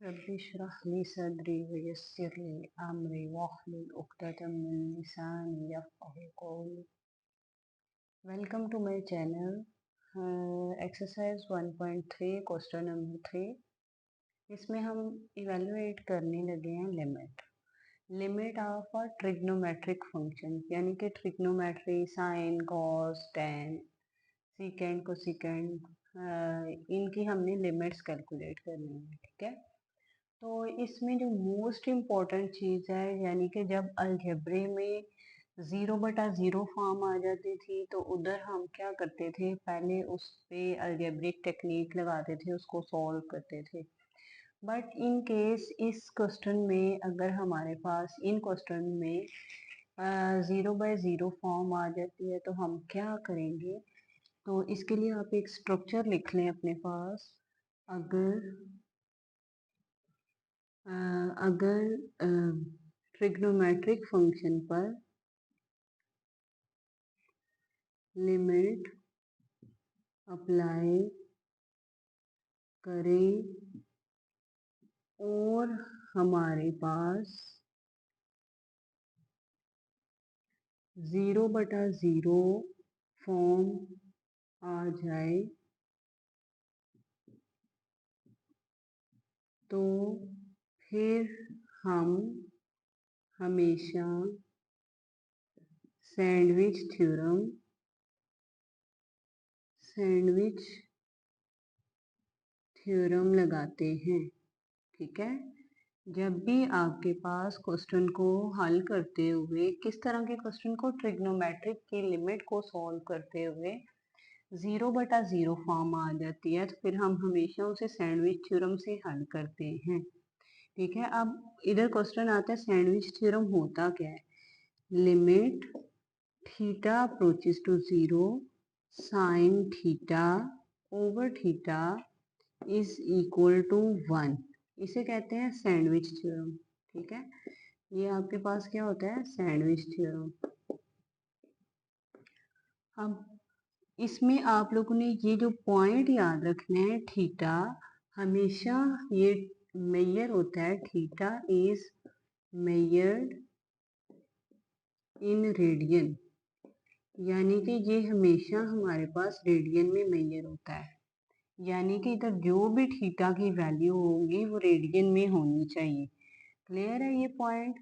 Rabbi इश्रह ली सदरी वयस्सिर ली अमरी वहलुल उक़दतम मिन लिसानी यफ़क़हू क़ौली। Welcome to my channel. Exercise 1.3 question number 3। इसमें हम इवेलुएट करने लगे हैं limit of a trigonometric function, यानी कि trigonometry, sine, cos, tan, secant, cosecant, इनकी हमने लिमिट्स कैलकुलेट करनी है। ठीक है, तो इसमें जो मोस्ट इम्पॉर्टेंट चीज़ है, यानी कि जब अलजेब्रे में 0/0 फॉर्म आ जाती थी तो उधर हम क्या करते थे, पहले उस पे अलजेब्रिक टेक्निक लगाते थे, उसको सॉल्व करते थे। बट इन केस इस क्वेश्चन में अगर हमारे पास इन क्वेश्चन में 0/0 फॉर्म आ जाती है तो हम क्या करेंगे, तो इसके लिए आप एक स्ट्रक्चर लिख लें अपने पास। अगर ट्रिग्नोमेट्रिक फंक्शन पर लिमिट अप्लाई करें और हमारे पास 0/0 फॉर्म आ जाए तो फिर हम हमेशा सैंडविच थ्योरम लगाते हैं। ठीक है, जब भी आपके पास क्वेश्चन को हल करते हुए, किस तरह के क्वेश्चन को, ट्रिग्नोमेट्रिक की लिमिट को सॉल्व करते हुए 0/0 फॉर्म आ जाती है तो फिर हम हमेशा उसे सैंडविच थ्योरम से हल करते हैं। ठीक है, अब इधर क्वेश्चन आता है सैंडविच थ्योरम होता क्या है। Limit theta approaches to 0 sine theta over theta is equal to 1, इसे कहते हैं सैंडविच थ्योरम। ठीक है, ये आपके पास क्या होता है, सैंडविच थ्योरम। अब इसमें आप लोगों ने ये जो पॉइंट याद रखना है, थीटा हमेशा ये मेजर होता है, theta is measured in radian, यानी कि ये हमेशा हमारे पास रेडियन में मेजर होता है, यानी कि इधर जो भी थीटा की वैल्यू होगी वो रेडियन में होनी चाहिए। क्लियर है ये पॉइंट।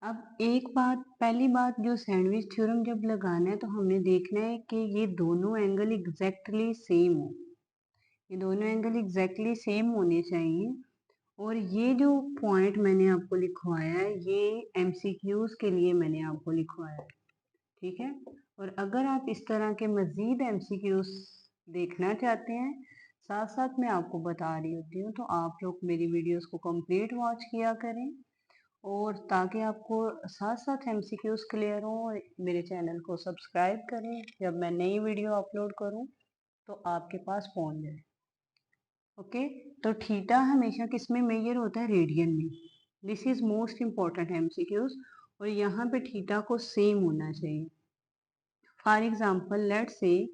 अब एक बात, पहली बात, जो सैंडविच थ्योरम जब लगाना है तो हमने देखना है कि ये दोनों एंगल एग्जैक्टली सेम हो, ये दोनों एंगल एग्जैक्टली सेम होने चाहिए। और ये जो पॉइंट मैंने आपको लिखवाया है ये एमसीक्यूज के लिए मैंने आपको लिखवाया है। ठीक है, और अगर आप इस तरह के मजीद एमसीक्यूज देखना चाहते हैं, साथ साथ मैं आपको बता रही होती हूँ, तो आप लोग मेरी वीडियोस को कंप्लीट वॉच किया करें, और ताकि आपको साथ साथ एमसीक्यूज क्लियर हो, मेरे चैनल को सब्सक्राइब करें, जब मैं नई वीडियो अपलोड करूं तो आपके पास पहुंच जाए। ओके, तो थीटा हमेशा किस में मेजर होता है, रेडियन में। This is most important MCQs, और यहाँ पे थीटा को सेम होना चाहिए। फॉर एग्जाम्पल लेट से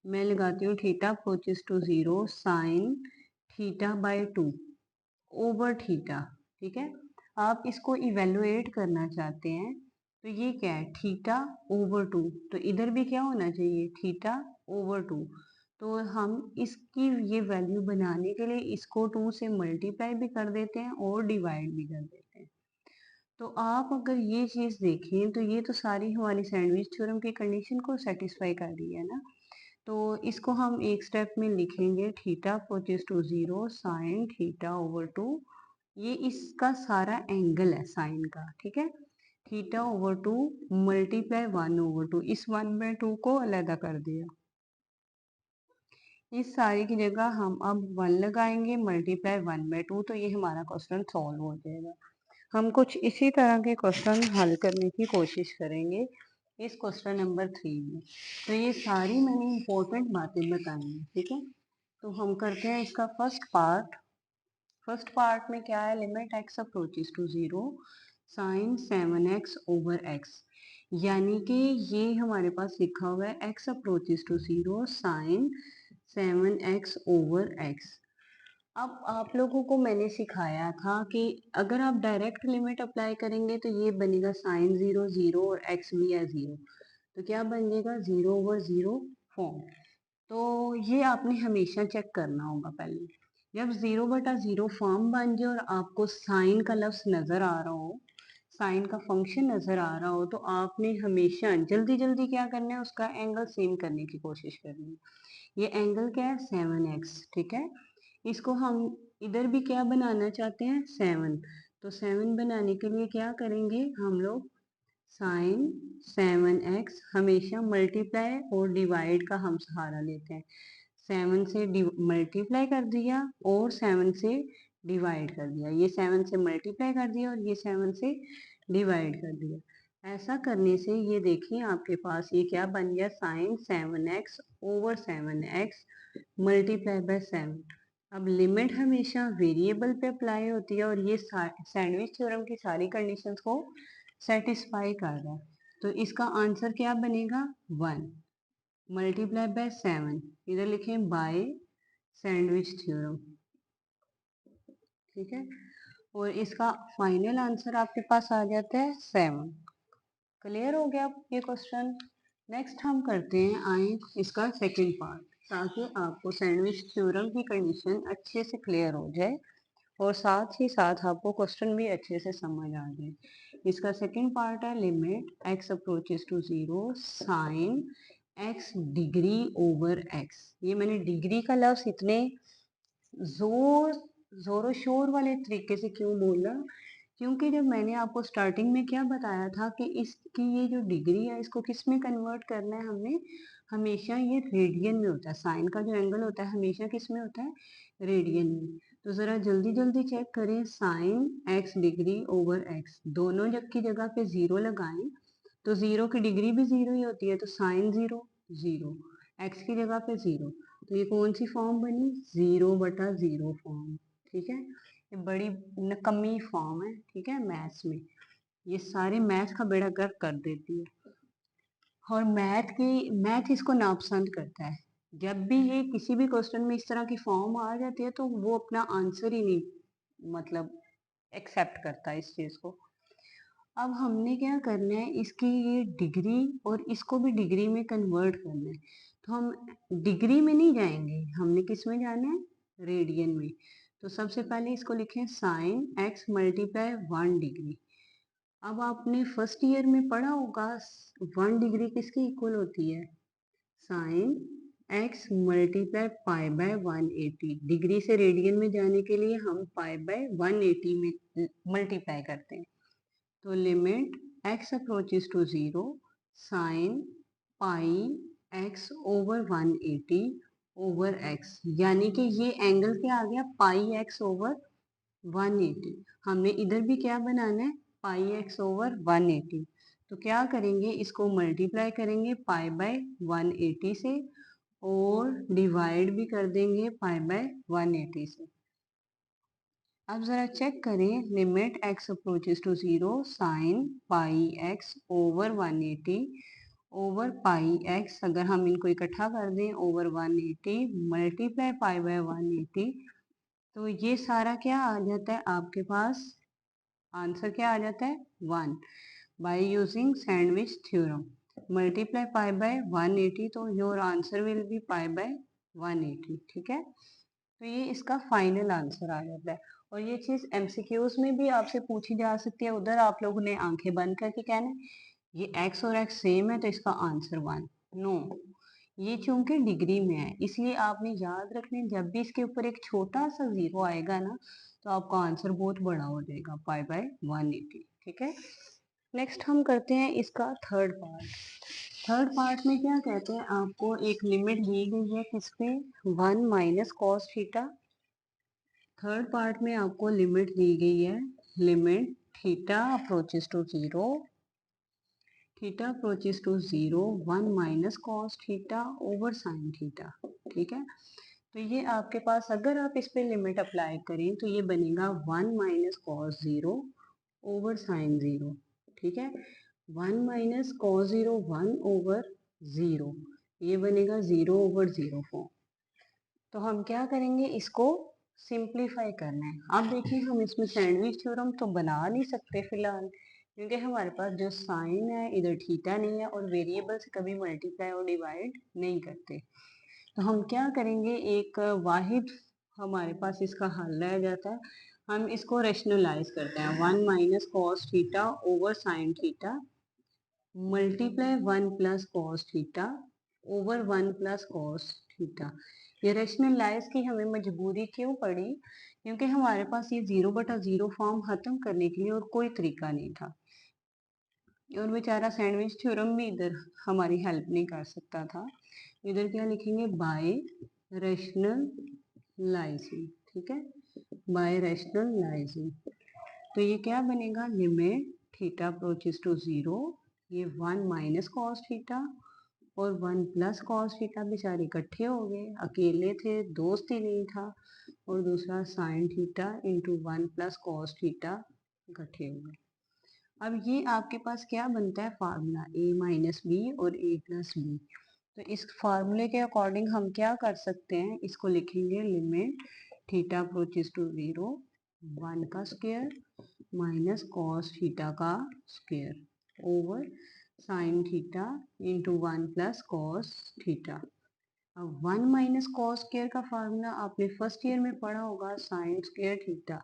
मैं लगाती हूँ theta approaches to 0 sine theta by 2 over theta. ठीक है, आप इसको इवेलुएट करना चाहते हैं तो ये क्या है, थीटा ओवर 2, तो इधर भी क्या होना चाहिए, थीटा ओवर 2। तो हम इसकी ये वैल्यू बनाने के लिए इसको 2 से मल्टीप्लाई भी कर देते हैं और डिवाइड भी कर देते हैं। तो आप अगर ये चीज़ देखें तो ये तो सारी हमारी सैंडविच थ्योरम की कंडीशन को सेटिस्फाई कर रही है ना। तो इसको हम एक स्टेप में लिखेंगे, theta approaches to 0 sine theta over 2, ये इसका सारा एंगल है साइन का। ठीक है, थीटा ओवर 2 मल्टीप्लाई 1/2, इस 1/2 को अलग कर दिया, इस सारी की जगह हम अब 1 लगाएंगे, मल्टीप्लाई 1/2, तो ये हमारा क्वेश्चन सॉल्व हो जाएगा। हम कुछ इसी तरह के क्वेश्चन हल करने की कोशिश करेंगे इस क्वेश्चन नंबर 3 में। तो ये सारी मैंने इम्पोर्टेंट बातें बताई हैं। ठीक है, तो हम करते हैं इसका फर्स्ट पार्ट में क्या है, limit x approaches to 0 sine 7x over x, यानी कि ये हमारे पास लिखा हुआ है x approaches to 0 sine 7x over x। अब आप लोगों को मैंने सिखाया था कि अगर आप डायरेक्ट लिमिट अप्लाई करेंगे तो ये बनेगा साइन ज़ीरो ज़ीरो और एक्स भी है ज़ीरो, तो क्या बन जाएगा ज़ीरो ओवर ज़ीरो फॉर्म। तो ये आपने हमेशा चेक करना होगा पहले, जब ज़ीरो बटा ज़ीरो फॉर्म बन जाए और आपको साइन का लफ्ज़ नज़र आ रहा हो, साइन का फंक्शन नज़र आ रहा हो, तो आपने हमेशा जल्दी जल्दी क्या करना है, उसका एंगल सेम करने की कोशिश करनी है। ये एंगल क्या है 7x, ठीक है। इसको हम इधर भी क्या बनाना चाहते हैं 7, तो 7 बनाने के लिए क्या करेंगे हम लोग, साइन 7x हमेशा मल्टीप्लाई और डिवाइड का हम सहारा लेते हैं। 7 से मल्टीप्लाई कर दिया और 7 से डिवाइड कर दिया, ये 7 से मल्टीप्लाई कर दिया और ये 7 से डिवाइड कर दिया। ऐसा करने से ये देखिए आपके पास ये क्या बन गया, sign 7x over 7x multiply by 7। अब लिमिट हमेशा वेरिएबल पे अप्लाई होती है और ये सैंडविच थ्योरम की सारी कंडीशंस को सेटिस्फाई कर रहा है, तो इसका आंसर क्या बनेगा 1 मल्टीप्लाई बाय 7, इधर लिखें बाय सैंडविच थ्योरम, ठीक है। और इसका फाइनल आंसर आपके पास आ जाता है 7। क्लियर हो गया ये क्वेश्चन। नेक्स्ट हम करते हैं, आए इसका सेकंड पार्ट, ताकि आपको सैंडविच थ्योरम की कंडीशन अच्छे से क्लियर हो जाए और साथ ही साथ आपको क्वेश्चन भी अच्छे से समझ आ जाए। इसका सेकंड पार्ट है limit x approaches to zero sine x degree over x। ये मैंने डिग्री का लफ्ज इतने जोर जोरों शोर वाले तरीके से क्यों बोला, क्योंकि जब मैंने आपको स्टार्टिंग में क्या बताया था कि इसकी ये जो डिग्री है इसको किस में कन्वर्ट करना है हमने, हमेशा ये रेडियन में होता है, साइन का जो एंगल होता है हमेशा किस में होता है, रेडियन में। तो ज़रा जल्दी जल्दी चेक करें, sine x degree over x दोनों जब की जगह पे ज़ीरो लगाएं तो ज़ीरो की डिग्री भी ज़ीरो ही होती है, तो साइन ज़ीरो ज़ीरो, x की जगह पे ज़ीरो, तो ये कौन सी फॉर्म बनी, ज़ीरो बटा ज़ीरो फॉर्म, ठीक है। ये बड़ी नकम्मी फॉर्म है, ठीक है, मैथ्स में ये सारे मैथ का बेड़ा गर्क कर देती है और मैथ इसको नापसंद करता है। जब भी ये किसी भी क्वेश्चन में इस तरह की फॉर्म आ जाती है तो वो अपना आंसर ही नहीं मतलब एक्सेप्ट करता है इस चीज़ को। अब हमने क्या करना है, इसकी ये डिग्री और इसको भी डिग्री में कन्वर्ट करना है, तो हम डिग्री में नहीं जाएंगे, हमने किस में जाना है, रेडियन में। तो सबसे पहले इसको लिखें साइन एक्स मल्टीप्लाई 1 डिग्री। अब आपने फर्स्ट ईयर में पढ़ा होगा 1 डिग्री किसकी इक्वल होती है, sine x multiply pi by 180। Degree से रेडियन में जाने के लिए हम पाई बाय 180 में मल्टीप्लाई करते हैं, तो limit x approaches to zero sine pi x over 180 over x, यानी कि ये एंगल क्या आ गया, पाई x ओवर 180। हमने इधर भी क्या बनाना है, पाई x ओवर 180, तो क्या करेंगे, इसको मल्टीप्लाई करेंगे पाई बाय 180 से और डिवाइड भी कर देंगे पाई बाय 180 से। अब ज़रा चेक करें, limit x approaches to zero sine pi x over 180 over pi x, अगर हम इनको इकट्ठा कर दें ओवर 180 मल्टीप्लाई पाई बाय 180, तो ये सारा क्या आ जाता है आपके पास, आंसर क्या आ जाता है 1 by using sandwich theorem. Multiply pi by 180, तो your answer will B pi by 180, ठीक है। तो ये इसका फाइनल आंसर आ जाता है और ये चीज़ एमसीक्यूज में भी आपसे पूछी जा सकती है, उधर आप लोगों ने आंखें बंद करके कहना है ये x और x सेम है तो इसका आंसर 1, नो, ये चूंकि डिग्री में है इसलिए आपने याद रखना है, जब भी इसके ऊपर एक छोटा सा जीरो आएगा ना तो आपका आंसर बहुत बड़ा हो जाएगा पाई बाय 180, ठीक है। नेक्स्ट हम करते हैं इसका थर्ड पार्ट। थर्ड पार्ट में क्या कहते हैं, आपको एक लिमिट दी गई है किस पे, 1 minus cos theta. Third part में आपको लिमिट दी गई है, limit theta approaches to zero, theta approaches to zero 1 minus cos theta over sine theta, ठीक है। तो ये आपके पास अगर आप इस पे लिमिट अप्लाई करें तो ये बनेगा 1 minus cos zero over sine zero, ठीक है। 1 minus cos zero 1 over zero, ये बनेगा 0 ओवर 0 फॉर्म। तो हम क्या करेंगे, इसको सिंप्लीफाई करना है। अब देखिए हम इसमें सैंडविच थ्योरम तो बना नहीं सकते फिलहाल, क्योंकि हमारे पास जो साइन है इधर थीटा नहीं है और वेरिएबल से कभी मल्टीप्लाई और डिवाइड नहीं करते। तो हम क्या करेंगे, एक वाहिद हमारे पास इसका हल रह जाता है, हम इसको रेशनलाइज करते हैं। 1 minus cos theta over sine theta multiply 1 plus cos theta over 1 plus cos theta. ये रेशनलाइज की हमें मजबूरी क्यों पड़ी, क्योंकि हमारे पास ये 0/0 फॉर्म खत्म करने के लिए और कोई तरीका नहीं था, और बेचारा सैंडविच थ्योरम भी इधर हमारी हेल्प नहीं कर सकता था। इधर क्या लिखेंगे, बाय रेशनलाइजिंग, ठीक है, बाय रेशनलाइजिंग। तो ये क्या बनेगा, लिमिट थीटा अप्रोचेस टू 0, ये 1 माइनस कॉस थीटा और 1 प्लस कॉस थीटा बेचारे इकट्ठे हो गए, अकेले थे, दोस्त ही नहीं था, और दूसरा sine theta into 1 plus cos theta इकट्ठे हो गए। अब ये आपके पास क्या बनता है, फार्मूला a माइनस बी और a प्लस बी। तो इस फार्मूले के अकॉर्डिंग हम क्या कर सकते हैं, इसको लिखेंगे लिमिट थीटा अप्रोचेस टू 0, 1 का स्क्वायर माइनस कॉस थीटा का square over sine theta into 1 plus cos theta. अब 1 माइनस कॉस स्क्वायर का फार्मूला आपने फर्स्ट ईयर में पढ़ा होगा, sign square theta.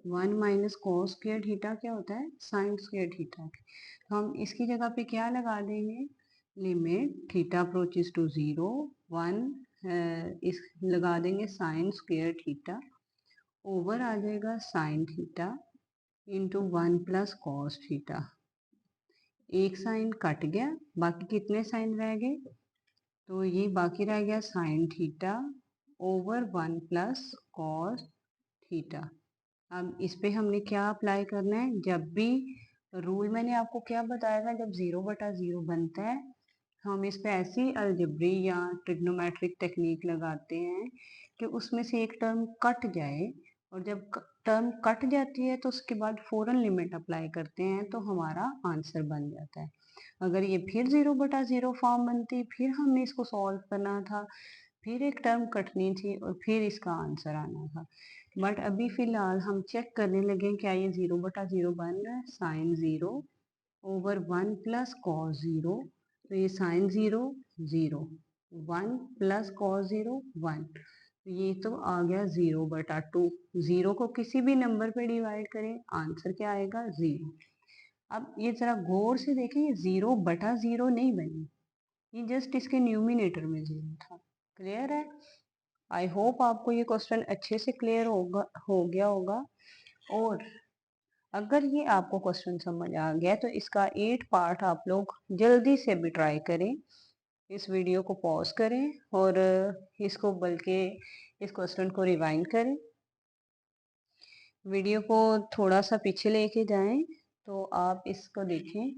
1 minus cos square theta क्या होता है, साइन स्क्वायर थीटा। तो हम इसकी जगह पे क्या लगा देंगे, लिमिट थीटा अप्रोचेस टू 0, 1 इस लगा देंगे साइन स्क्वायर थीटा ओवर आ जाएगा sine theta into 1 plus cos theta. एक साइन कट गया, बाकी कितने साइन रह गए, तो ये बाकी रह गया sign theta over 1 plus cos theta. अब इस पे हमने क्या अप्लाई करना है, जब भी रूल मैंने आपको क्या बताया था, जब 0/0 बनता है हम इस पे ऐसी अलजेब्री या ट्रिग्नोमेट्रिक टेक्निक लगाते हैं कि उसमें से एक टर्म कट जाए, और जब टर्म कट जाती है तो उसके बाद फौरन लिमिट अप्लाई करते हैं तो हमारा आंसर बन जाता है। अगर ये फिर 0/0 फॉर्म बनती, फिर हमने इसको सॉल्व करना था, फिर एक टर्म कटनी थी और फिर इसका आंसर आना था। बट अभी फिलहाल हम चेक करने लगे क्या ये 0/0 बन रहा है, साइन 0 ओवर 1 प्लस कॉस 0, तो ये साइन 0 0, 1 प्लस कॉस 0 1, ये तो आ गया 0/2। 0 को किसी भी नंबर पे डिवाइड करें आंसर क्या आएगा, 0। अब ये जरा गौर से देखें, ये 0/0 नहीं बनी, ये जस्ट इसके न्यूमिनेटर में 0 था। क्लियर है, आई होप आपको ये क्वेश्चन अच्छे से क्लियर हो गया होगा। और अगर ये आपको क्वेश्चन समझ आ गया तो इसका 8 पार्ट आप लोग जल्दी से भी ट्राई करें, इस वीडियो को पॉज करें और इसको बल्कि इस क्वेश्चन को रिवाइंड करें, वीडियो को थोड़ा सा पीछे लेके जाएं तो आप इसको देखें।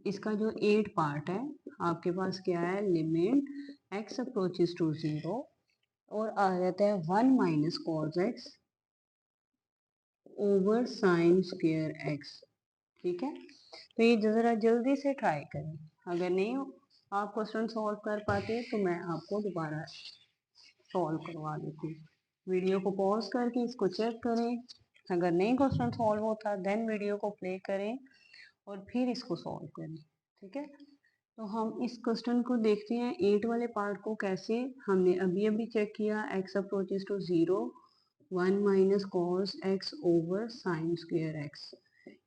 इसका जो 8 पार्ट है आपके पास क्या है, लिमिट एक्स अप्रोचेस टू 0 और आ जाता है 1 minus cos x over sine square x, ठीक है। तो ये जरा जल्दी से ट्राई करें, अगर नहीं आप क्वेश्चन सॉल्व कर पाते तो मैं आपको दोबारा सॉल्व करवा देती हूँ। वीडियो को पॉज करके इसको चेक करें, अगर नहीं क्वेश्चन सॉल्व होता देन वीडियो को प्ले करें और फिर इसको सॉल्व करें, ठीक है। तो हम इस क्वेश्चन को देखते हैं 8 वाले पार्ट को कैसे, हमने अभी अभी चेक किया, x approaches to 0, 1 minus cos x over sine square x,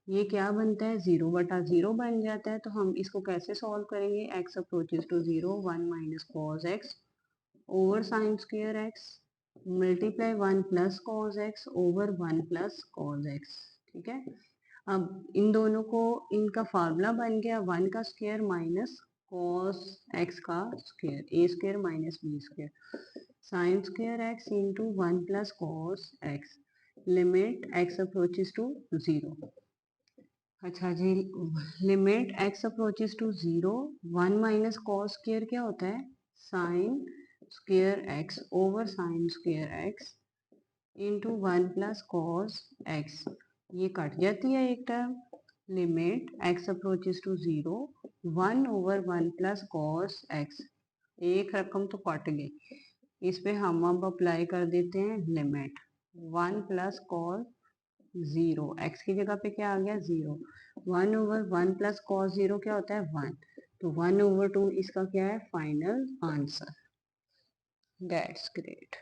ये क्या बनता है, 0/0 बन जाता है। तो हम इसको कैसे सॉल्व करेंगे, x approaches to 0, 1 minus cos x over sine square x multiply 1 plus cos x over 1 plus cos x, ठीक है। अब इन दोनों को, इनका फार्मूला बन गया 1 का स्क्वायर माइनस कॉस एक्स का square, a square minus b square, sine square x into 1 plus cos x, limit x approaches to 0। अच्छा जी, limit x approaches to 0, 1 minus cos square क्या होता है, sine square x over sine square x into 1 plus cos x, ये cut जाती है एक term, limit x approaches to 0, 1 over 1 plus cos x, एक रकम तो कट गई, इस पे हम अब अप्लाई कर देते हैं लिमिट 1 प्लस कॉस 0, x की जगह पे क्या आ गया 0, 1/1 प्लस कॉस 0 क्या होता है 1, तो 1/2 इसका क्या है final answer. That's great.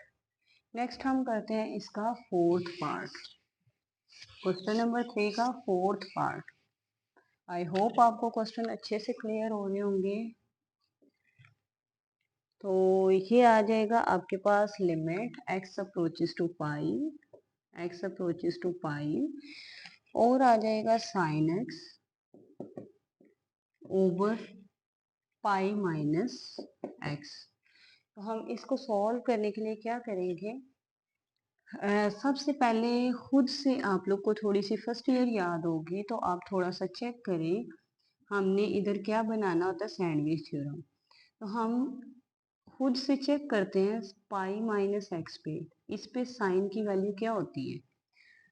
Next हम करते हैं इसका फोर्थ पार्ट, क्वेश्चन नंबर 3 का फोर्थ पार्ट। आई होप आपको क्वेश्चन अच्छे से क्लियर हो रहे होंगे। तो ये आ जाएगा आपके पास limit x approaches to pi, x approaches to pi, और आ जाएगा sine x over pi minus x। तो हम इसको सॉल्व करने के लिए क्या करेंगे, सबसे पहले खुद से आप लोग को थोड़ी सी फर्स्ट ईयर याद होगी, तो आप थोड़ा सा चेक करें। हमने इधर क्या बनाना होता है सैंडविच थ्योरम, तो हम खुद से चेक करते हैं पाई माइनस एक्स पे, इस पे साइन की वैल्यू क्या होती है।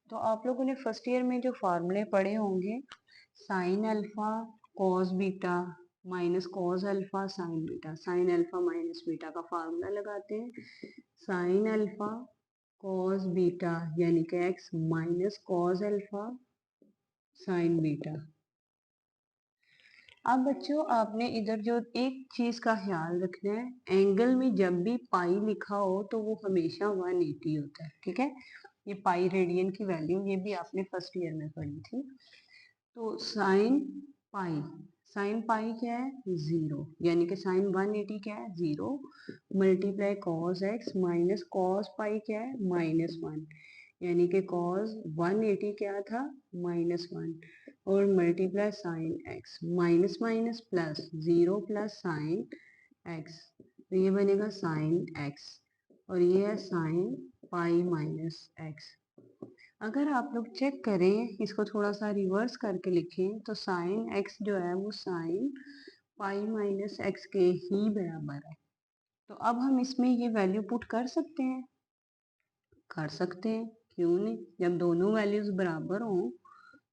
तो आप लोगों ने फर्स्ट ईयर में जो फार्मूले पढ़े होंगे, sine alpha cos beta minus cos alpha sign beta, sine alpha minus beta का फार्मूला लगाते हैं, साइन अल्फा कॉस बीटा यानी कि x minus cos alpha sign beta. अब बच्चों आपने इधर जो एक चीज का ख्याल रखना है, एंगल में जब भी पाई लिखा हो तो वो हमेशा 180 होता है, ठीक है। ये पाई रेडियन की वैल्यू ये भी आपने फर्स्ट ईयर में पढ़ी थी। तो साइन पाई क्या है 0, यानी कि साइन 180 क्या है 0, multiply cos x minus cos pi क्या है -1, यानी कि कॉस 180 क्या था -1, और multiply sine x minus minus plus 0 plus sine x, तो ये बनेगा साइन एक्स, और ये है साइन पाई माइनस एक्स। अगर आप लोग चेक करें, इसको थोड़ा सा रिवर्स करके लिखें, तो साइन एक्स जो है वो साइन पाई माइनस एक्स के ही बराबर है। तो अब हम इसमें ये वैल्यू पुट कर सकते हैं, क्यों नहीं, जब दोनों वैल्यूज बराबर हों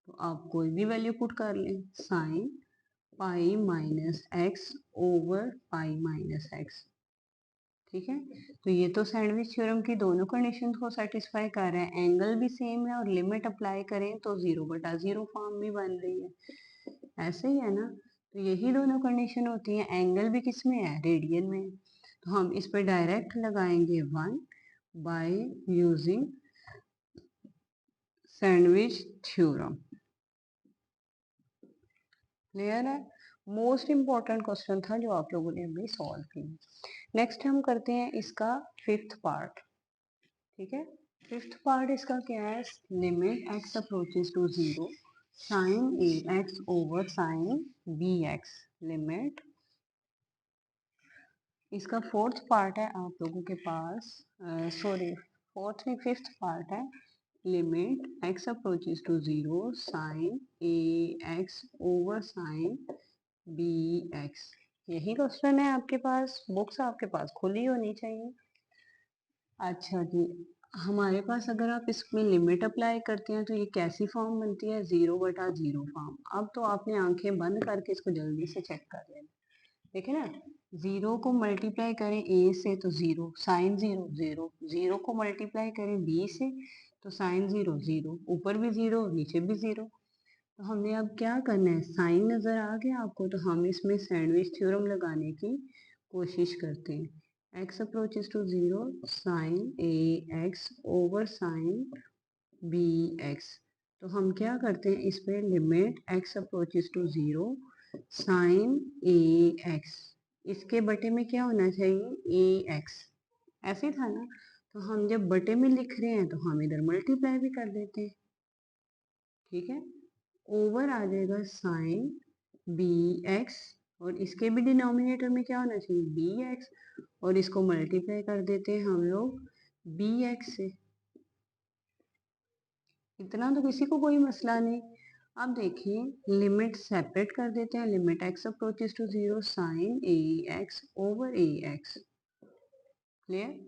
तो आप कोई भी वैल्यू पुट कर लें, sine pi minus x over pi minus x, ठीक है। तो ये तो सैंडविच थ्योरम की दोनों कंडीशन को सेटिस्फाई कर रहे हैं, एंगल भी सेम है और लिमिट अप्लाई करें तो 0/0 फॉर्म भी बन रही है, ऐसे ही है ना। तो यही दोनों कंडीशन होती है, एंगल भी किस में है रेडियन में, तो हम इस पर डायरेक्ट लगाएंगे 1 by using sandwich theorem. Clear है, मोस्ट इंपॉर्टेंट क्वेश्चन था जो आप लोगों ने अभी सॉल्व किया। नेक्स्ट हम करते हैं इसका फिफ्थ पार्ट, ठीक है। फिफ्थ पार्ट इसका क्या है, limit x approaches to 0 sine a x over sine b x limit. इसका फोर्थ पार्ट है आप लोगों के पास, सॉरी फोर्थ नहीं फिफ्थ पार्ट है, limit x approaches to 0 sine a x over sine b x. यही क्वेश्चन है आपके पास, बुक्स आपके पास खुली होनी चाहिए। अच्छा जी, हमारे पास अगर आप इसमें लिमिट अप्लाई करते हैं तो ये कैसी फॉर्म बनती है 0/0 फॉर्म। अब तो आपने आंखें बंद करके इसको जल्दी से चेक कर लेना, देखिए ना, 0 को मल्टीप्लाई करें a से तो 0 साइन 0 0, 0 को मल्टीप्लाई करें b से तो साइन 0 0, ऊपर भी 0 नीचे भी 0। तो हमने अब क्या करना है, साइन नज़र आ गया आपको, तो हम इसमें सैंडविच थ्योरम लगाने की कोशिश करते हैं। x approaches to 0 sine a x over sine b x. तो हम क्या करते हैं, इस पे limit x approaches to 0 sine a x, इसके बटे में क्या होना चाहिए ए एक्स, ऐसे था ना। तो हम जब बटे में लिख रहे हैं तो हम इधर मल्टीप्लाई भी कर देते हैं, ठीक है। ओवर आ जाएगा साइन बी एक्स, और इसके भी डिनोमिनेटर में क्या होना चाहिए बी एक्स, और इसको मल्टीप्लाई कर देते हैं हम लोग बी एक्स से। इतना तो किसी को कोई मसला नहीं। अब देखिए लिमिट सेपरेट कर देते हैं, limit x approaches to 0 sine a x over a x, clear,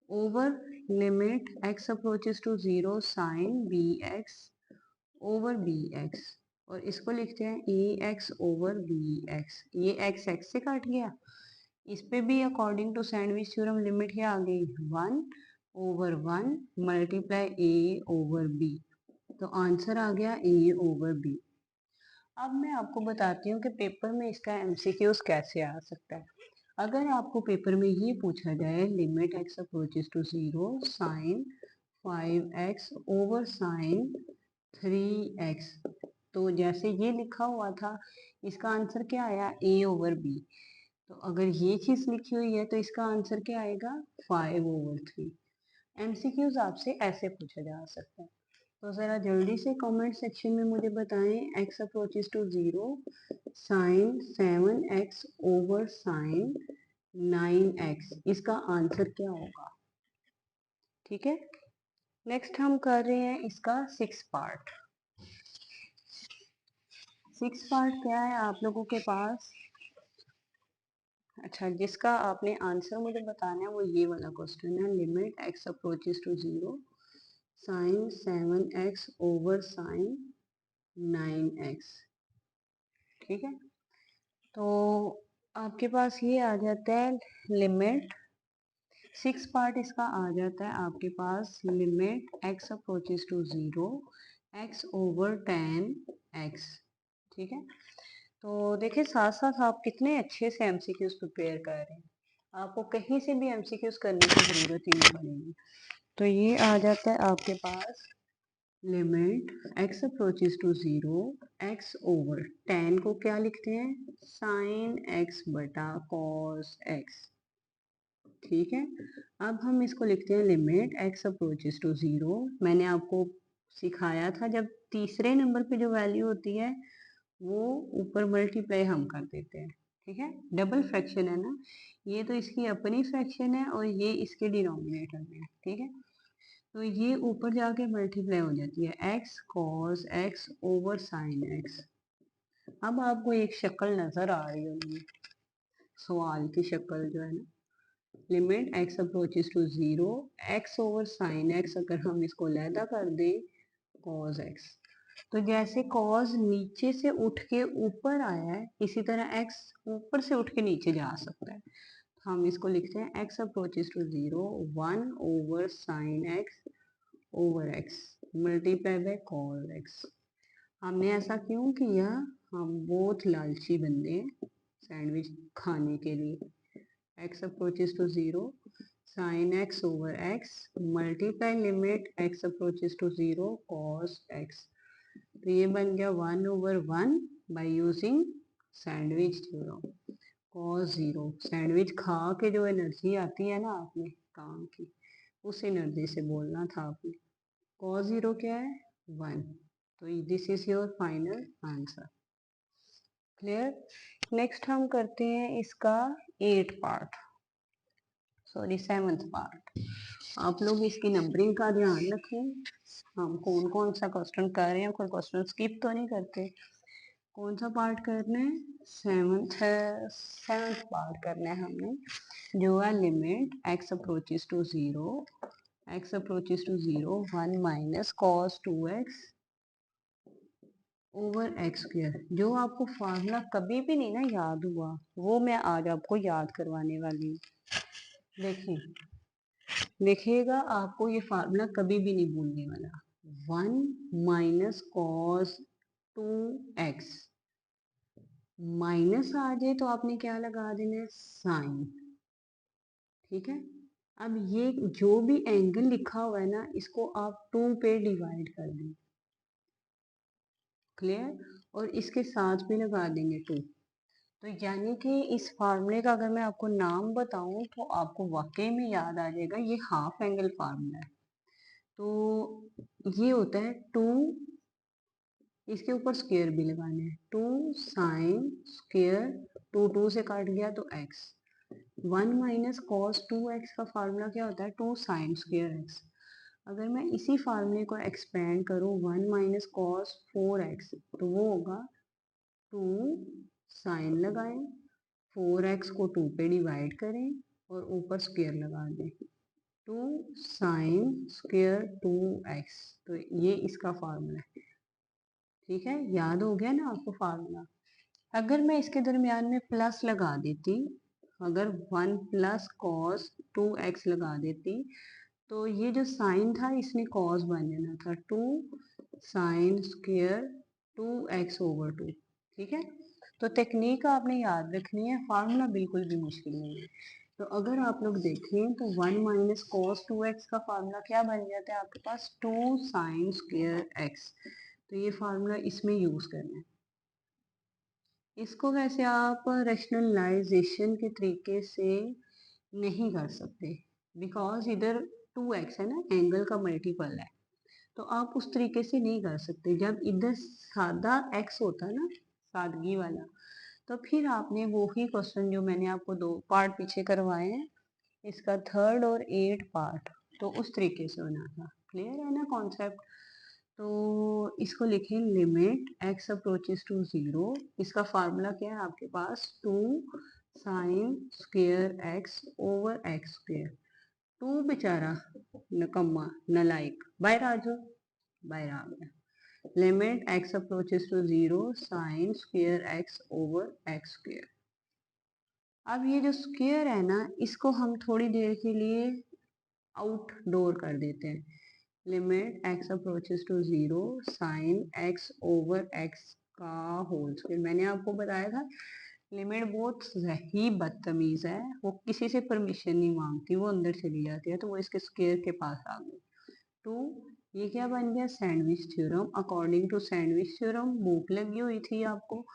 over limit x approaches to 0 sine b x over b x, और इसको लिखते हैं a x over b x. ये एक्स एक्स से काट गया, इस पे भी according to sandwich theorem limit क्या आ गई 1 over 1 multiply a over b. तो आंसर आ गया ए ओवर बी। अब मैं आपको बताती हूँ कि पेपर में इसका एमसीक्यूज कैसे आ सकता है। अगर आपको पेपर में ये पूछा जाए limit x approaches to 0 sine 5x over sine 3x, तो जैसे ये लिखा हुआ था इसका आंसर क्या आया ए ओवर बी। तो अगर ये चीज लिखी हुई है तो इसका आंसर क्या आएगा 5 ओवर 3। एमसीक्यूज आपसे ऐसे पूछा जा सकता है। तो ज़रा जल्दी से कमेंट सेक्शन में मुझे बताएं x approaches to 0 sine 7x over sine 9x, इसका आंसर क्या होगा। ठीक है, नेक्स्ट हम कर रहे हैं इसका 6 पार्ट। 6 पार्ट क्या है आप लोगों के पास। अच्छा, जिसका आपने आंसर मुझे बताना है वो ये वाला क्वेश्चन है, limit x approaches to 0 sine 7x over sine 9x। ठीक है, तो आपके पास ये आ जाता है लिमिट 6 पार्ट इसका आ जाता है आपके पास limit x approaches to 0 x over 10x। ठीक है, तो देखिए साथ साथ आप कितने अच्छे से एमसीक्यूज प्रिपेयर कर रहे हैं, आपको कहीं से भी एमसीक्यूज करने की ज़रूरत ही नहीं पड़ेगी। तो ये आ जाता है आपके पास limit x approaches to 0 x over 10 को क्या लिखते हैं साइन x बटा कॉस x। ठीक है, अब हम इसको लिखते हैं लिमिट एक्स अप्रोचेस टू 0। मैंने आपको सिखाया था जब तीसरे नंबर पे जो वैल्यू होती है वो ऊपर मल्टीप्लाई हम कर देते हैं। ठीक है, डबल फ्रैक्शन है ना, ये तो इसकी अपनी फ्रैक्शन है और ये इसके डिनोमिनेटर में है। ठीक है, तो ये ऊपर जाके मल्टीप्लाई हो जाती है x cos x over sine x. अब आपको एक शक्ल नजर आ रही होगी, सवाल की शक्ल जो है ना, limit x approaches to 0 x over sine x, अगर हम इसको लैदा कर दें कॉस एक्स, तो जैसे कॉस नीचे से उठ के ऊपर आया है इसी तरह एक्स ऊपर से उठ के नीचे जा सकता है। हम इसको लिखते हैं x approaches to 0 1 over sine x over x multiply by cos x. हमने ऐसा क्यों किया, हम बहुत लालची बंदे हैं सैंडविच खाने के लिए। X approaches to 0 sine x over x multiply limit x approaches to 0 cos x. तो ये बन गया 1 over 1 by using sandwich theorem. Cos 0, sandwich खा के जो एनर्जी आती है ना आपने काम की, उस एनर्जी से बोलना था आपने। कॉस 0 क्या है 1, तो this is your final answer. Clear, next हम करते हैं इसका 8 पार्ट, सॉरी 7th पार्ट। आप लोग इसकी नंबरिंग का ध्यान रखें, हम कौन कौन सा क्वेश्चन कर रहे हैं, कोई क्वेश्चन स्किप तो नहीं करते। कौन सा पार्ट करना है 7th पार्ट करना है हमने, जो है limit x approaches to 0 x approaches to 0 1 minus cos 2x over x square. जो आपको फार्मूला कभी भी नहीं ना याद हुआ वो मैं आज आपको याद करवाने वाली हूँ। देखिएगा आपको ये फार्मूला कभी भी नहीं भूलने वाला। 1 माइनस कॉस 2x, माइनस आ जाए तो आपने क्या लगा देना है साइन। ठीक है, अब ये जो भी एंगल लिखा हुआ है ना इसको आप 2 पे डिवाइड कर दें। क्लियर, और इसके साथ भी लगा देंगे 2। तो यानी कि इस फार्मूले का अगर मैं आपको नाम बताऊं तो आपको वाकई में याद आ जाएगा, ये हाफ एंगल फार्मूला है। तो ये होता है 2, इसके ऊपर स्क्वायर भी लगाना है, 2 साइन स्क्वायर, 2 से काट गया तो x। 1 माइनस कॉस 2x का फार्मूला क्या होता है 2 साइन स्क्वायर x। अगर मैं इसी फार्मूले को एक्सपेंड करूं 1 माइनस कॉस 4x, तो वो होगा 2 साइन लगाएं, 4x को 2 पे डिवाइड करें और ऊपर स्क्वायर लगा दें, 2 साइन स्क्वायर 2x। तो ये इसका फार्मूला है। ठीक है, याद हो गया ना आपको फार्मूला। अगर मैं इसके दरमियान में प्लस लगा देती, अगर 1 प्लस कॉस 2x लगा देती तो ये जो साइन था इसने कॉस बन जाना था, 2 साइन स्क्वायर 2x/2। ठीक है, तो टेक्निक आपने याद रखनी है, फार्मूला बिल्कुल भी मुश्किल नहीं है। तो अगर आप लोग देखें तो 1 माइनस कॉस 2x का फार्मूला क्या बन जाता है आपके पास, 2 साइन स्क्वायर x। तो ये फार्मूला इसमें यूज करना है। इसको वैसे आप रैशनलाइजेशन के तरीके से नहीं कर सकते, बिकॉज इधर 2x है ना, एंगल का मल्टीपल है, तो आप उस तरीके से नहीं कर सकते। जब इधर सादा x होता है ना, सादगी वाला, तो फिर आपने वो ही क्वेश्चन जो मैंने आपको 2 पार्ट पीछे करवाए हैं, इसका 3rd और 8th पार्ट, तो उस तरीके से होना था। क्लियर है ना कॉन्सेप्ट? तो इसको लिखें लिमिट x अप्रोचेस टू 0। इसका फार्मूला क्या है आपके पास, 2 साइन स्क्वायर x/x²। 2 बेचारा नकम्मा नलायक बाहर आ जाओ, बाहर आ गया। Limit x approaches to 0 sine square x/x²। अब ये जो स्क्वायर है ना, इसको हम थोड़ी देर के लिए आउटडोर कर देते हैं। Limit x approaches to 0 sine x/x का होल स्क्वायर। मैंने आपको बताया था लिमिट बहुत ही बदतमीज है, वो किसी से परमिशन नहीं मांगती, वो अंदर चली जाती है, तो वो इसके स्क्वायर के पास आ गई। तो ये क्या बन गया, sandwich theorem. According to sandwich theorem भूख लगी हुई थी आपको,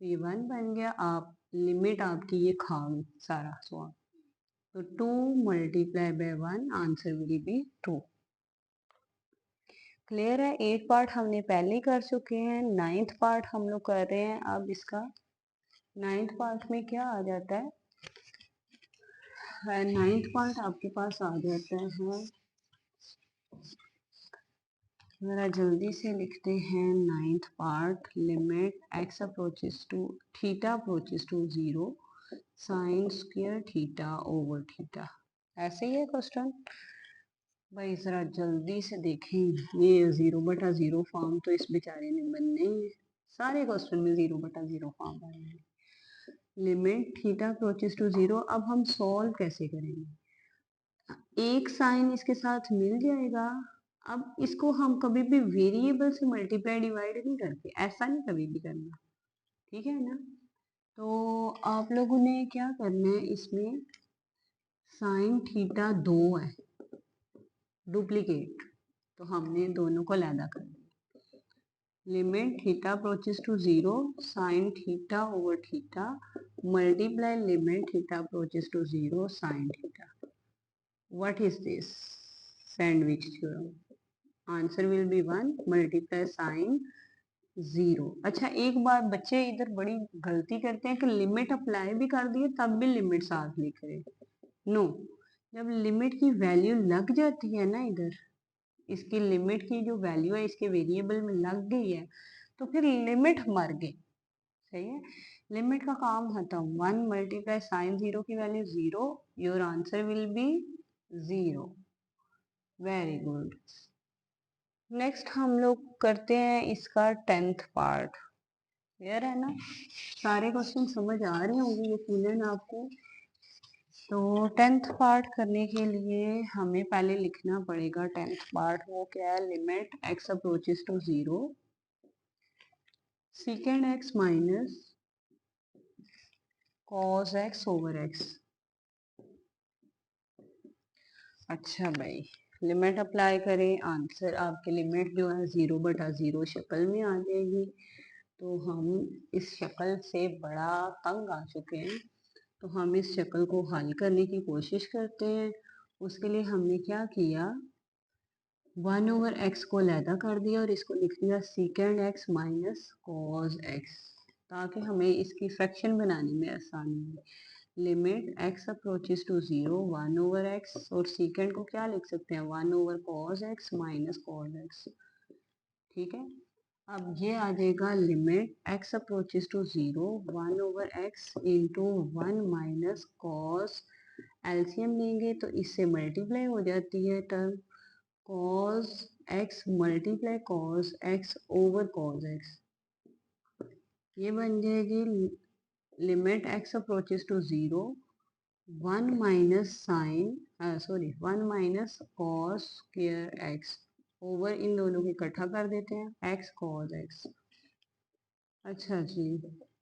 ये 1 बन गया। आप लिमिट आपकी ये खा गई सारा स्वाद, तो 2 multiply by 1, answer will B 2। Clear है? 8 पार्ट हमने पहले ही कर चुके हैं, 9th पार्ट हम लोग कर रहे हैं। अब इसका 9th पार्ट में क्या आ जाता है, 9th पार्ट आपके पास आ जाता है, जरा जल्दी से लिखते हैं। 9th part, limit x approaches to theta approaches to 0 sine square theta theta. ऐसे ही है क्वेश्चन भाई, जरा जल्दी से देखें। ये 0/0 फॉर्म तो इस बेचारे ने बनने ही है, सारे क्वेश्चन में 0/0 फॉर्म बनेंगे। Limit theta approaches to 0। अब हम सॉल्व कैसे करेंगे, एक साइन इसके साथ मिल जाएगा। अब इसको हम कभी भी वेरिएबल से मल्टीप्लाई डिवाइड नहीं करते, ऐसा नहीं कभी भी करना, ठीक है ना? तो आप लोगों ने क्या करना है, इसमें साइन थीटा 2 है डुप्लीकेट, तो हमने दोनों को अलहदा कर दिया। Limit theta approaches to 0 sine theta theta multiply limit theta approaches to 0 sine theta. What is this, sandwich theorem. Answer will be 1 multiply sine 0। अच्छा एक बार बच्चे इधर बड़ी गलती करते हैं कि लिमिट अप्लाई भी कर दिए तब भी लिमिट साथ लिख रहे। नो, जब लिमिट की वैल्यू लग जाती है ना, इधर इसकी लिमिट की जो वैल्यू है इसके वेरिएबल में लग गई है, तो फिर लिमिट मर गई। सही है, लिमिट का काम खत्म। 1 मल्टीप्लाई साइन 0 की value 0, your answer will B 0। Very good. Next हम लोग करते हैं इसका 10th पार्ट। क्लियर है ना, सारे क्वेश्चन समझ आ रहे होंगे यकीनन आपको। तो 10th पार्ट करने के लिए हमें पहले लिखना पड़ेगा 10th पार्ट। वो क्या है, limit x approaches to 0 second x minus cos x/x। अच्छा भाई, लिमिट अप्लाई करें, आंसर आपके लिमिट जो है 0/0 शक्ल में आ जाएगी। तो हम इस शक्ल से बड़ा तंग आ चुके हैं, तो हम इस शक्ल को हल करने की कोशिश करते हैं। उसके लिए हमने क्या किया, 1/x को अलहदा कर दिया और इसको लिख दिया second x minus cos x, ताकि हमें इसकी फ्रैक्शन बनाने में आसानी हो। Limit x approaches to 0 1/x, और सेकेंड को क्या लिख सकते हैं, 1/cos x minus cos x। ठीक है, अब ये आ जाएगा limit x approaches to 0 1/x into 1 minus cos, LCM लेंगे तो इससे मल्टीप्लाई हो जाती है term, cos x multiply cos x/cos x। ये बन जाएगी limit x approaches to 0 1 minus sine sorry 1 minus cos square x over इन दोनों को इकट्ठा कर देते हैं एक्स कॉस एक्स। अच्छा जी,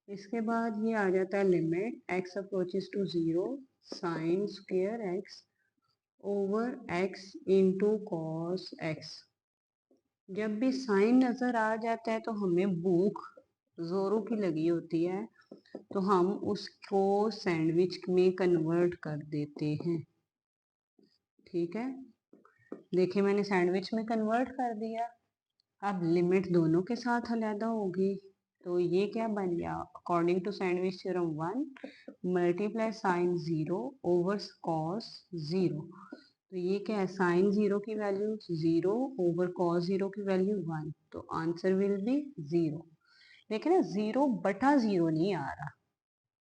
इसके बाद ये आ जाता है limit x approaches to 0 sine square x over x into cos x. जब भी साइन नज़र आ जाता है तो हमें भूख जोरों की लगी होती है, तो हम उसको सैंडविच में कन्वर्ट कर देते हैं। ठीक है, देखिए मैंने सैंडविच में कन्वर्ट कर दिया। अब लिमिट दोनों के साथ अलहदा होगी, तो ये क्या बन गया, according to sandwich theorem 1 multiply sine 0 over cos 0। तो ये क्या है, साइन 0 की वैल्यू 0 ओवर कॉस 0 की वैल्यू 1, तो आंसर विल बी 0। देखिए ना 0 बटा 0 नहीं आ रहा,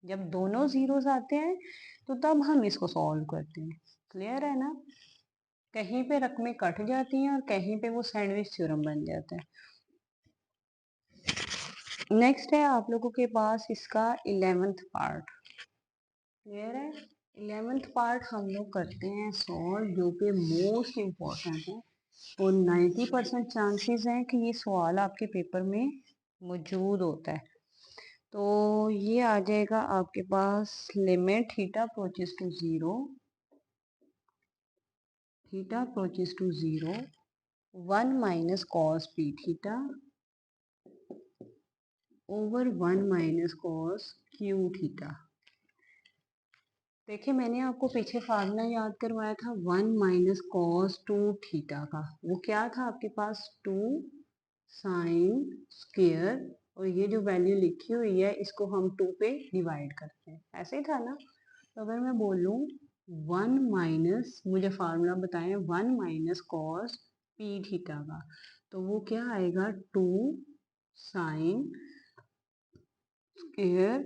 जब दोनों जीरोस आते हैं तो तब हम इसको सॉल्व करते हैं। क्लियर है ना, कहीं पे रकमें कट जाती हैं और कहीं पे वो सैंडविच थ्योरम बन जाता है। नेक्स्ट है आप लोगों के पास इसका 11th पार्ट। क्लियर है, 11th पार्ट हम लोग करते हैं सॉल्व, जो कि मोस्ट इम्पोर्टेंट है और 90% चांसेस हैं कि ये सवाल आपके पेपर में मौजूद होता है। तो ये आ जाएगा आपके पास limit theta approaches to 0 theta approaches to 0 1 minus cos p theta over 1 minus cos q theta. देखिए मैंने आपको पीछे फार्मूला याद करवाया था 1 माइनस कॉस 2 थीटा का, वो क्या था आपके पास 2 साइन स्क्वायर, और ये जो वैल्यू लिखी हुई है इसको हम 2 पे डिवाइड करते हैं, ऐसे ही था ना। तो अगर मैं बोलूँ 1 माइनस, मुझे फार्मूला बताएं 1 माइनस कॉस पी थीटा का, तो वो क्या आएगा 2 sine square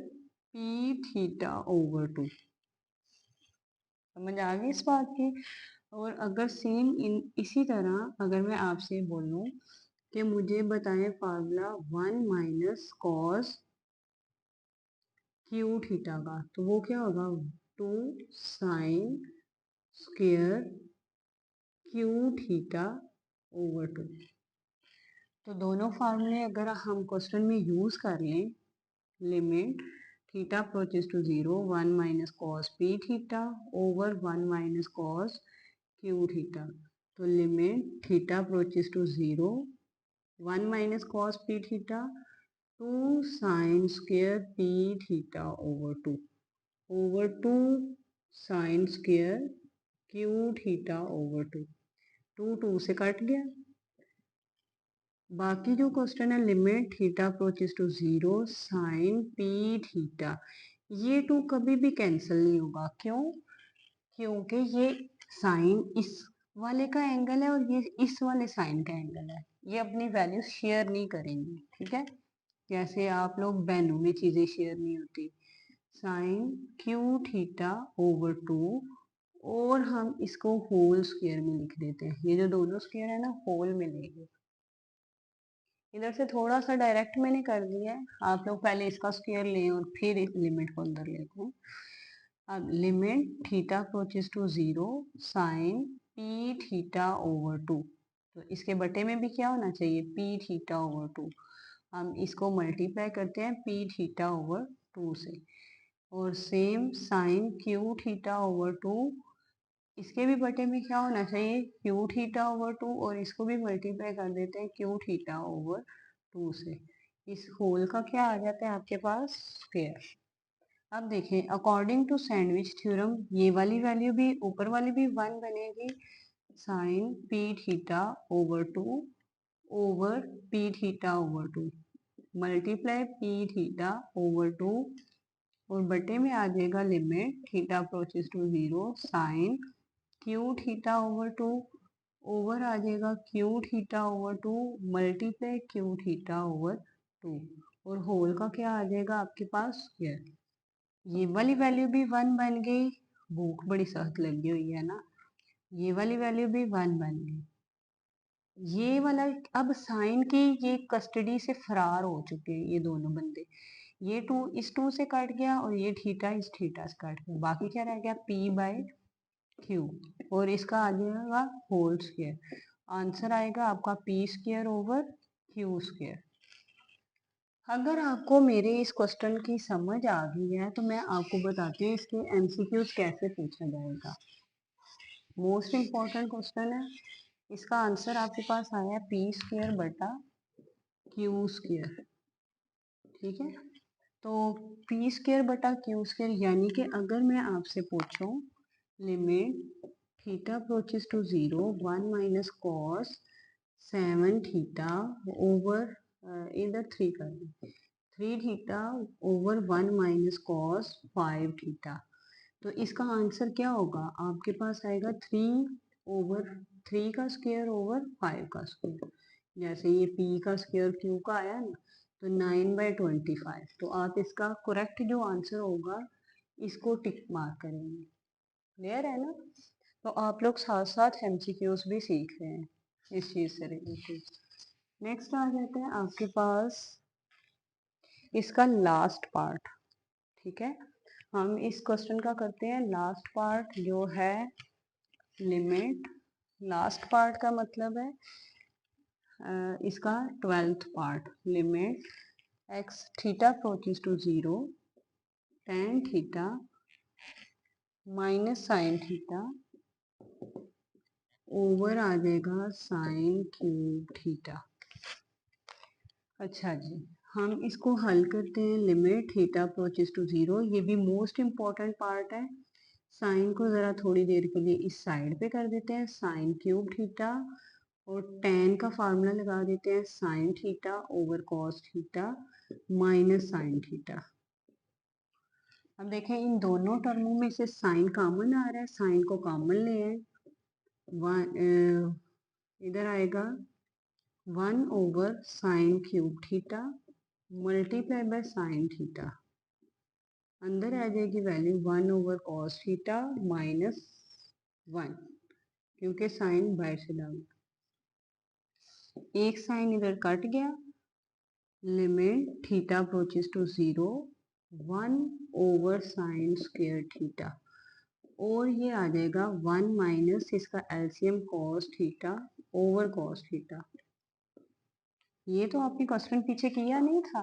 p theta over 2। समझ आ गई इस बात की। और अगर सेम इसी तरह अगर मैं आपसे बोलूं कि मुझे बताएं formula 1 minus cos q theta का, तो वो क्या होगा 2 sine square q theta over 2। तो दोनों फार्मूले अगर हम क्वेश्चन में यूज कर लें, limit theta approaches to 0 1 minus cos p theta over 1 minus cos q theta, तो limit theta approaches to 0 1 minus cos p theta 2 sine square p theta over 2 sine square q theta over 2। 2 2 से cut गया। बाकी जो question है limit theta approaches to 0 sine P theta, ये 2 कभी भी cancel नहीं होगा। क्यों, क्योंकि ये साइन इस वाले का एंगल है और ये इस वाले साइन का एंगल है, ये अपनी वैल्यू शेयर नहीं करेंगे। ठीक है, जैसे आप लोग बहनों में चीजें शेयर नहीं होती। साइन क्यू थीटा ओवर 2, और हम इसको होल स्क्वायर में लिख देते हैं, ये जो दोनों स्क्वायर है ना होल में लेंगे। इधर से थोड़ा सा डायरेक्ट मैंने कर दिया है, आप लोग पहले इसका स्क्वायर लें और फिर इस लिमिट को अंदर लेते हैं। अब limit theta approaches to 0 sine P theta over 2, तो इसके बटे में भी क्या होना चाहिए पी थीटा ओवर 2। हम इसको मल्टीप्लाई करते हैं पी थीटा ओवर 2 से, और same sine Q theta over 2, इसके भी बटे में क्या होना चाहिए क्यू थीटा ओवर 2, और इसको भी मल्टीप्लाई कर देते हैं क्यू थीटा ओवर 2 से। इस होल का क्या आ जाता है आपके पास स्क्वायर। अब देखें अकॉर्डिंग टू सैंडविच थ्योरम ये वाली वैल्यू भी ऊपर वाली भी 1 बनेगी, sine P theta over 2 over P theta over 2 multiply P theta over 2, और बटे में आ जाएगा limit theta approaches to 0 sine Q theta over 2 over आ जाएगा Q theta over 2 multiply Q theta over 2, और होल का क्या आ जाएगा आपके पास स्क्वायर। ये वाली वैल्यू भी 1 बन गई, भूख बड़ी सख्त लगी हुई है ना, ये वाली वैल्यू भी 1 बन गई। ये वाला अब साइन की ये कस्टडी से फरार हो चुके हैं ये दोनों बंदे, ये 2 इस 2 से कट गया और ये थीटा इस थीटा से कट गया, बाकी क्या रह गया p बाय क्यू, और इसका आ जाएगा होल स्क्वायर। आंसर आएगा आपका p square over Q square. अगर आपको मेरे इस क्वेश्चन की समझ आ गई है तो मैं आपको बताती हूँ इसके एमसीक्यूज कैसे पूछा जाएगा। मोस्ट इम्पॉर्टेंट क्वेश्चन है, इसका आंसर आपके पास आया है पी स्क्वायर बटा क्यू स्क्वायर। ठीक है, तो पी स्क्वायर बटा क्यू स्क्वायर यानी कि अगर मैं आपसे पूछूं limit theta approaches to 0 1 minus cos 7 theta over इधर 3 कर दें 3 theta over 1 minus cos 5 theta, तो इसका आंसर क्या होगा? आपके पास आएगा 3 ओवर 3 का स्क्वायर ओवर 5 का स्क्वायर। जैसे ये p का स्क्वायर q का आया ना, तो 9/25। तो आप इसका करेक्ट जो आंसर होगा इसको टिक मार्क करेंगे। क्लियर है ना? तो आप लोग साथ साथ एमसीक्यूज भी सीख रहे हैं इस चीज से रिलेटेड। नेक्स्ट आ जाते हैं आपके पास इसका लास्ट पार्ट। ठीक है, हम इस क्वेश्चन का करते हैं लास्ट पार्ट जो है लिमिट। लास्ट पार्ट का मतलब है इसका 12th part, limit x theta approaches to 0 tan theta minus sine theta over आ जाएगा साइन क्यूब थीटा। अच्छा जी, हम इसको हल करते हैं। लिमिट थीटा अप्रोचेस टू 0, ये भी मोस्ट इम्पॉर्टेंट पार्ट है। साइन को ज़रा थोड़ी देर के लिए इस साइड पे कर देते हैं, साइन क्यूब थीटा, और टेन का फार्मूला लगा देते हैं sign theta over cos theta minus sine theta. अब देखें इन दोनों टर्मों में से साइन कॉमन आ रहा है, साइन को कॉमन ले आए, इधर आएगा 1 over sine cube theta multiply by sine theta, अंदर आ जाएगी value 1 over cos theta minus 1, क्योंकि साइन बाहर से डाल, एक साइन इधर कट गया। Limit theta approaches to 0 1 over sine square theta, और ये आ जाएगा 1 माइनस इसका LCM cos theta over cos theta. ये तो आपने क्वेश्चन पीछे किया नहीं था,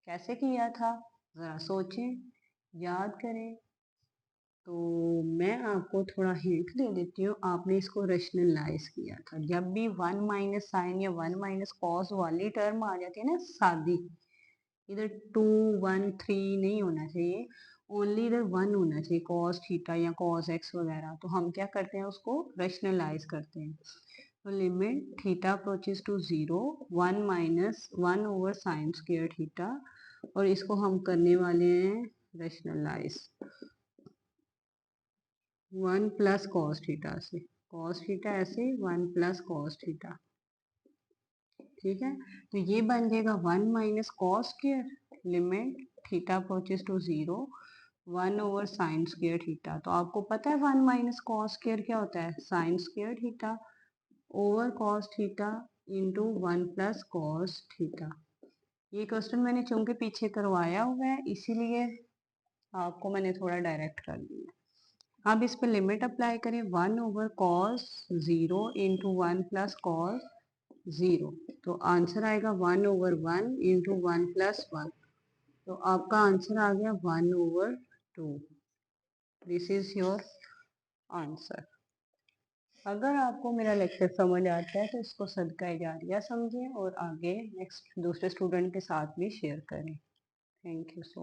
कैसे किया था ज़रा सोचें, याद करें। तो मैं आपको थोड़ा हिंट दे देती हूँ, आपने इसको रैशनलाइज किया था। जब भी 1 माइनस साइन या 1 माइनस कॉस वाली टर्म आ जाती है ना सादी, इधर 2 1 3 नहीं होना चाहिए, ओनली इधर 1 होना चाहिए, कॉस थीटा या कॉस एक्स वगैरह, तो हम क्या करते हैं उसको रैशनलाइज करते हैं। तो limit theta approaches to 0 1 minus 1 over sine square theta, और इसको हम करने वाले हैं रैशनलाइज 1 प्लस कॉस थीटा से, कॉस थीटा ऐसे 1 प्लस कॉस थीटा। ठीक है, तो ये बन जाएगा 1 minus cos square limit theta approaches to 0 1 over sine square theta. तो आपको पता है 1 माइनस कॉस स्क्वायर क्या होता है? Sine square theta over cos theta into 1 plus cos theta. ये क्वेश्चन मैंने चूंकि पीछे करवाया हुआ है इसीलिए आपको मैंने थोड़ा डायरेक्ट कर दिया। अब इस पर लिमिट अप्लाई करें, 1 over cos 0 into 1 plus cos 0, तो आंसर आएगा 1 ओवर 1 इंटू 1 प्लस 1, तो आपका आंसर आ गया 1 over 2। This is your answer. अगर आपको मेरा लेक्चर समझ आता है तो इसको सदका जारिया समझें और आगे नेक्स्ट दूसरे स्टूडेंट के साथ भी शेयर करें। Thank you so